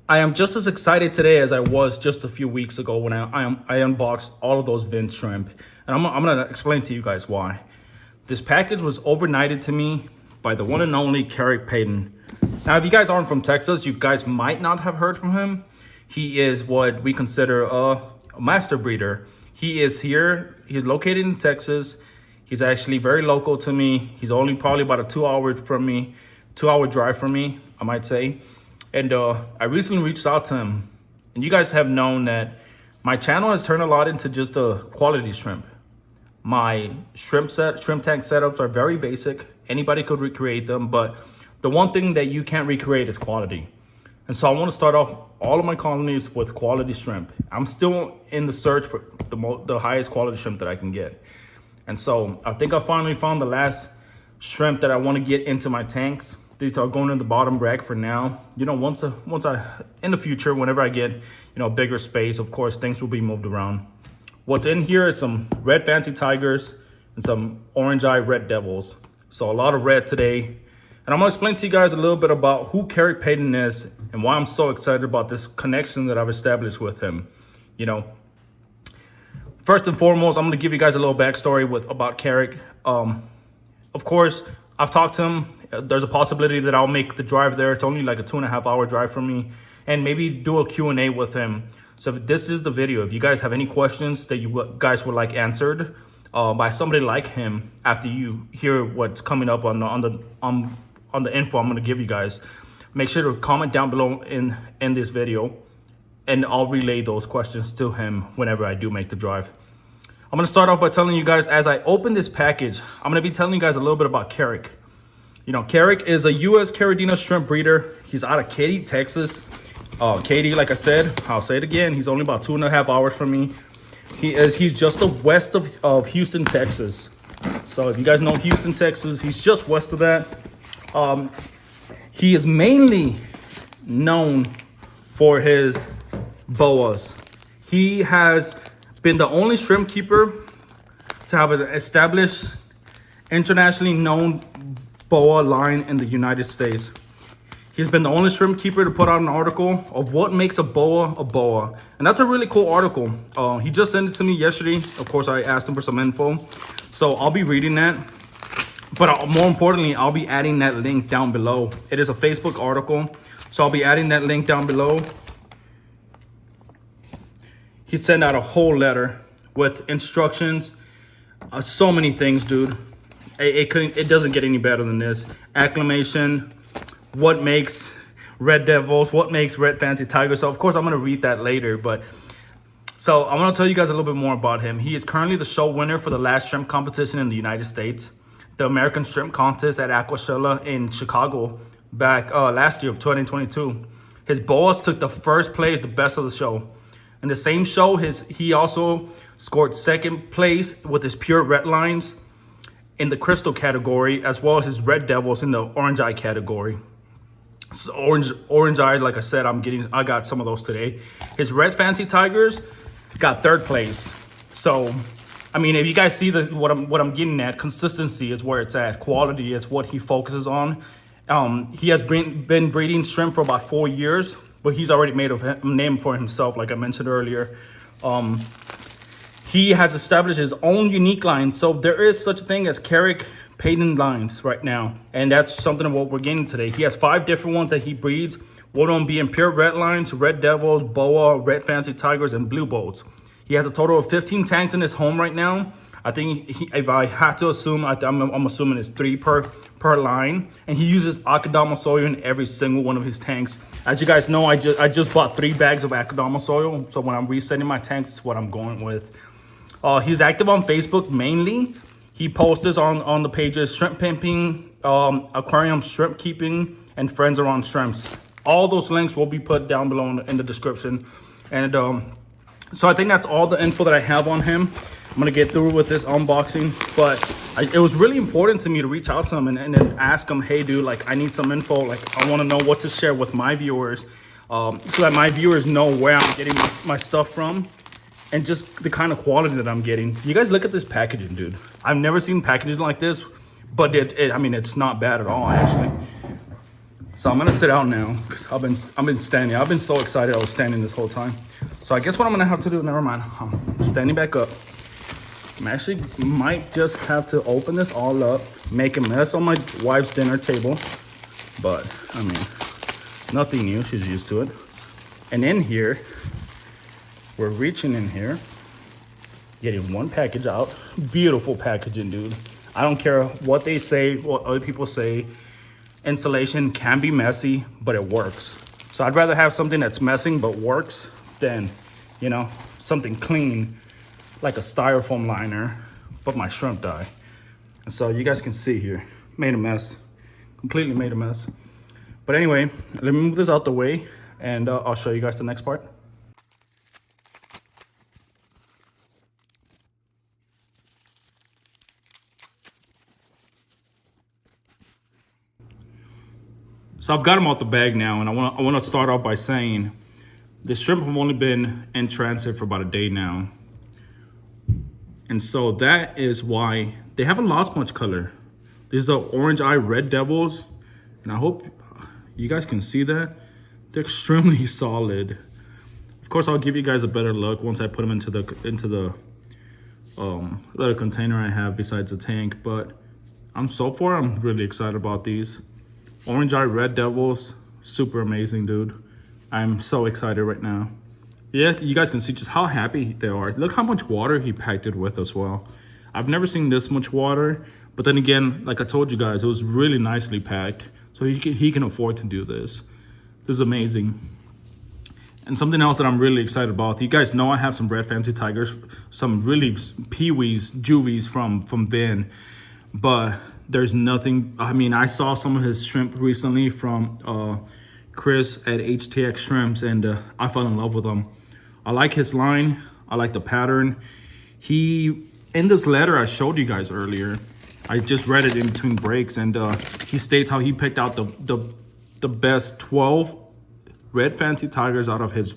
I am just as excited today as I was just a few weeks ago when I unboxed all of those Vint shrimp. And I'm gonna explain to you guys why. This package was overnighted to me by the one and only Kerric Peyton. Now, if you guys aren't from Texas, you guys might not have heard from him. He is what we consider a master breeder. He is here, he's located in Texas. He's actually very local to me. He's only probably about a 2-hour drive from me, I might say. And I recently reached out to him. And you guys have known that my channel has turned a lot into just a quality shrimp. My shrimp tank setups are very basic. Anybody could recreate them, but the one thing that you can't recreate is quality. And so I want to start off all of my colonies with quality shrimp. I'm still in the search for the highest quality shrimp that I can get. And so I think I finally found the last shrimp that I want to get into my tanks. These are going in the bottom rack for now. You know, once I in the future, whenever I get, bigger space, of course, things will be moved around. What's in here is some red fancy tigers and some orange eye red devils. So a lot of red today. And I'm gonna explain to you guys a little bit about who Kerric Peyton is and why I'm so excited about this connection that I've established with him. First and foremost, I'm gonna give you guys a little backstory about Kerric. Of course, I've talked to him. There's a possibility that I'll make the drive there. It's only like a 2.5-hour drive from me, and maybe do a Q&A with him. So if this is the video, if you guys have any questions that you guys would like answered by somebody like him, after you hear what's coming up on the info I'm going to give you guys, make sure to comment down below in this video, and I'll relay those questions to him whenever I do make the drive. I'm going to start off by telling you guys, as I open this package, I'm going to be telling you guys a little bit about Kerric. Kerric is a U.S. Carolina shrimp breeder. He's out of Katy, Texas. Katy, like I said, I'll say it again, he's only about 2.5 hours from me. He's just west of Houston, Texas. So if you guys know Houston, Texas, he's just west of that. He is mainly known for his boas. He has been the only shrimp keeper to have an established, internationally known boa line in the United States. He's been the only shrimp keeper to put out an article of what makes a boa. And that's a really cool article. He just sent it to me yesterday. Of course, I asked him for some info. So I'll be reading that. But more importantly, I'll be adding that link down below. It is a Facebook article. So I'll be adding that link down below. He sent out a whole letter with instructions. So many things, dude. It doesn't get any better than this. Acclimation. What makes red devils, what makes red fancy tigers. So of course I'm going to read that later, but so I want to tell you guys a little bit more about him. He is currently the show winner for the last shrimp competition in the United States, the American Shrimp Contest at Aquashella in Chicago back last year of 2022. His boas took the first place, the best of the show. In the same show, he also scored second place with his pure red lines in the crystal category, as well as his red devils in the orange eye category. So orange eyes, like I said, I got some of those today. His red fancy tigers got third place. So I mean, if you guys see what I'm getting at, consistency is where it's at. Quality is what he focuses on. He has been breeding shrimp for about 4 years, but he's already made a name for himself, like I mentioned earlier. He has established his own unique line. So there is such a thing as Kerric Peyton lines right now, and that's something of what we're getting today. He has 5 different ones that he breeds. One of them being pure red lines, red devils, boa, red fancy tigers, and blue boats. He has a total of 15 tanks in his home right now. I think if I had to assume, I'm assuming it's 3 per line, and he uses Akadama soil in every single one of his tanks. As you guys know, I just bought 3 bags of Akadama soil, so when I'm resetting my tanks, it's what I'm going with. He's active on Facebook mainly. He posts on the pages Shrimp Pimpin, Aquarium Shrimp Keeping, and Friends Around Shrimps. All those links will be put down below in the description. And so I think that's all the info that I have on him. I'm going to get through with this unboxing. But it was really important to me to reach out to him and then ask him, hey, dude, like, I need some info. Like, I want to know what to share with my viewers so that my viewers know where I'm getting my stuff from. And just the kind of quality that I'm getting. You guys look at this packaging, dude. I've never seen packaging like this, but I mean, it's not bad at all, actually. So I'm gonna sit out now because I've been standing. I've been so excited. I was standing this whole time. So I guess what I'm gonna have to do, never mind. I'm standing back up. I actually might just have to open this all up, make a mess on my wife's dinner table. But I mean, nothing new, she's used to it. And in here, we're reaching in here, getting one package out. Beautiful packaging, dude. I don't care what they say, what other people say. Installation can be messy, but it works. So I'd rather have something that's messing but works than, you know, something clean like a styrofoam liner, but my shrimp die. And so you guys can see here, made a mess, completely made a mess. But anyway, let me move this out the way and I'll show you guys the next part. So I've got them out the bag now, and I want to start off by saying the shrimp have only been in transit for about a day now. And so that is why they haven't lost much color. These are orange eye red devils, and I hope you guys can see that. They're extremely solid. Of course, I'll give you guys a better look once I put them into the little container I have besides the tank. But I'm really excited about these. Orange eye red devils, super amazing, dude. I'm so excited right now. Yeah, you guys can see just how happy they are. Look how much water he packed it with as well. I've never seen this much water, but then again, like I told you guys, it was really nicely packed. So he can afford to do this. This is amazing. And something else that I'm really excited about, you guys know I have some red fancy tigers, some really peewees, juvies from Vin, but there's nothing. I mean, I saw some of his shrimp recently from Chris at HTX Shrimps, and I fell in love with him. I like his line. I like the pattern. In this letter I showed you guys earlier, I just read it in between breaks, and he states how he picked out the best 12 red fancy tigers out of his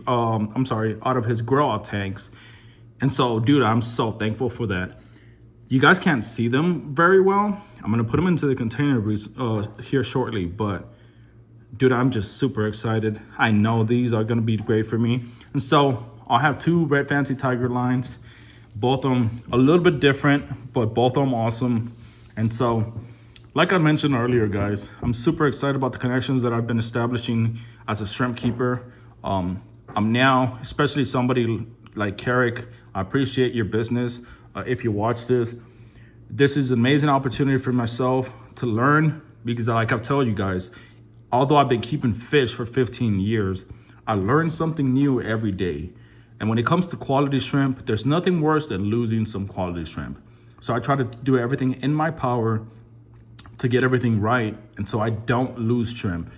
out of his grow out tanks. And so, dude, I'm so thankful for that. You guys can't see them very well. I'm gonna put them into the container here shortly, but dude, I'm just super excited. I know these are gonna be great for me. And so I'll have two red fancy tiger lines, both of them a little bit different, but both of them awesome. And so, like I mentioned earlier, guys, I'm super excited about the connections that I've been establishing as a shrimp keeper. I'm now, especially somebody like Kerric, I appreciate your business. If you watch this is an amazing opportunity for myself to learn, because like I've told you guys, although I've been keeping fish for 15 years, I learn something new every day. And when it comes to quality shrimp, there's nothing worse than losing some quality shrimp. So I try to do everything in my power to get everything right, and so I don't lose shrimp.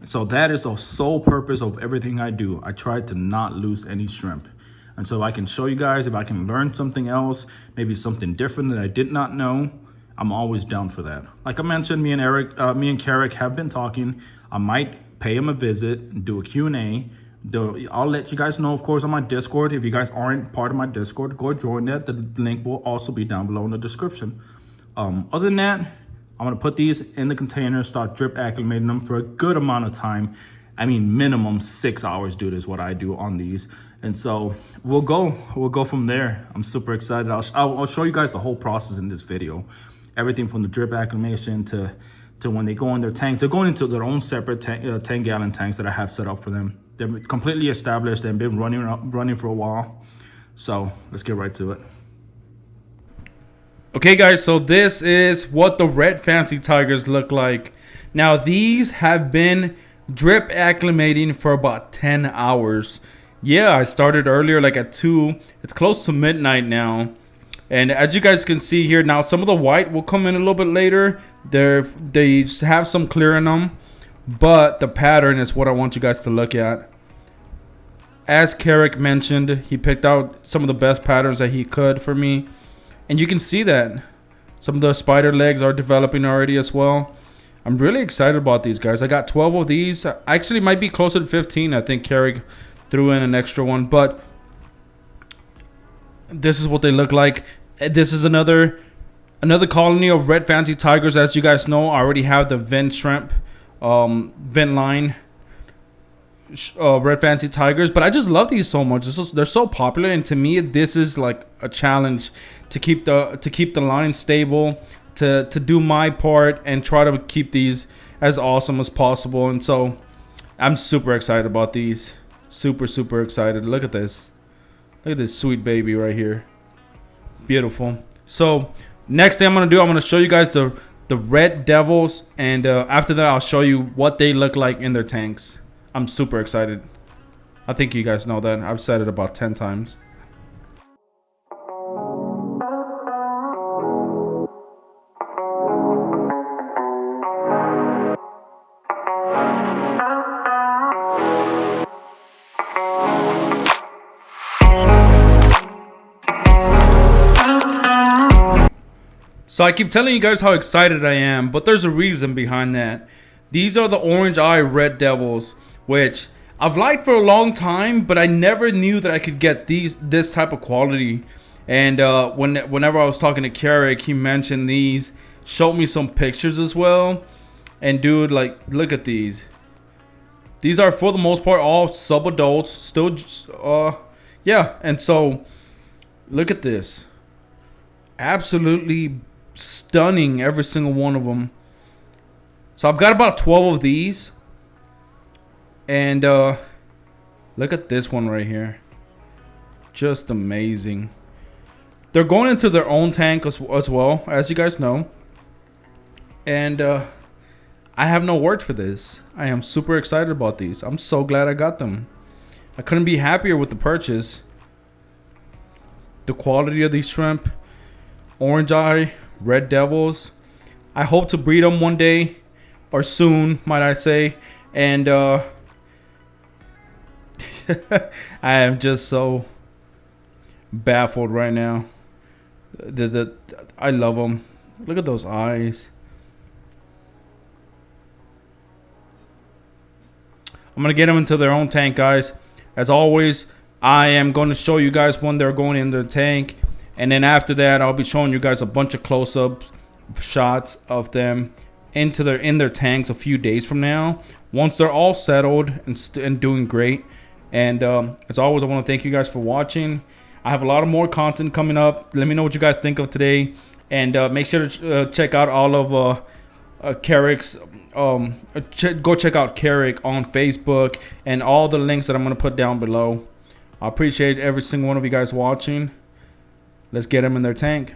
So that is the sole purpose of everything I do. I try to not lose any shrimp. And so if I can show you guys, if I can learn something else, maybe something different that I did not know, I'm always down for that. Like I mentioned, me and Kerric have been talking. I might pay him a visit and do a Q&A. I'll let you guys know, of course, on my Discord. If you guys aren't part of my Discord, go join that. The link will also be down below in the description. Other than that, I'm gonna put these in the container, start drip acclimating them for a good amount of time. I mean, minimum 6 hours, dude, is what I do on these. And so we'll go from there. I'm super excited. I'll show you guys the whole process in this video. Everything from the drip acclimation to when they go in their tanks. They're going into their own separate 10-gallon tanks that I have set up for them. They're completely established and been running for a while. So let's get right to it. Okay, guys, so this is what the red fancy tigers look like. Now, these have been drip acclimating for about 10 hours. Yeah, I started earlier, like at 2. It's close to midnight now. And as you guys can see here, now some of the white will come in a little bit later. They have some clear in them, but the pattern is what I want you guys to look at. As Kerric mentioned, he picked out some of the best patterns that he could for me. And you can see that some of the spider legs are developing already as well. I'm really excited about these guys. I got 12 of these. Actually, might be closer to 15. I think Kerric threw in an extra one, but this is what they look like. This is another Another colony of red fancy tigers. As you guys know, I already have the vent shrimp, vent line, red fancy tigers. But I just love these so much. They're so popular, and to me, this is like a challenge to keep the line stable, to do my part and try to keep these as awesome as possible. And so I'm super excited about these. Super excited. Look at this. Look at this sweet baby right here. Beautiful. So next thing I'm gonna show you guys the red devils, and after that I'll show you what they look like in their tanks. I'm super excited. I think you guys know that. I've said it about 10 times. So I keep telling you guys how excited I am, but there's a reason behind that. These are the orange eye red devils, which I've liked for a long time, but I never knew that I could get this type of quality. And whenever I was talking to Kerric, he mentioned these, showed me some pictures as well. And dude, like, look at these. These are for the most part all sub-adults, still, yeah. And so, look at this. Absolutely stunning, every single one of them. So I've got about 12 of these, and look at this one right here. Just amazing. They're going into their own tank as well, as you guys know, and I have no words for this. I am super excited about these. I'm so glad I got them. I couldn't be happier with the purchase. The quality of these shrimp, orange eye red devils. I hope to breed them one day, or soon, might I say. And I am just so baffled right now. I love them. Look at those eyes. I'm gonna get them into their own tank, guys. As always, I am going to show you guys when they're going in their tank. And then after that, I'll be showing you guys a bunch of close-up shots of them in their tanks a few days from now, once they're all settled and doing great. And as always, I want to thank you guys for watching. I have a lot of more content coming up. Let me know what you guys think of today, and make sure to check out all of Kerric's. Go check out Kerric on Facebook and all the links that I'm going to put down below. I appreciate every single one of you guys watching. Let's get them in their tank.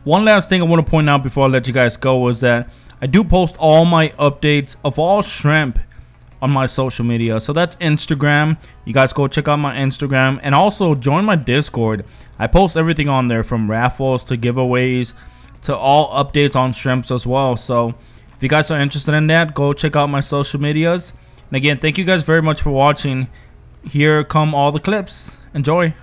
One last thing I want to point out before I let you guys go is that I do post all my updates of all shrimp on my social media. So that's Instagram. You guys go check out my Instagram, and also join my Discord. I post everything on there, from raffles to giveaways to all updates on shrimps as well. So if you guys are interested in that, go check out my social medias. And again, thank you guys very much for watching. Here come all the clips. Enjoy.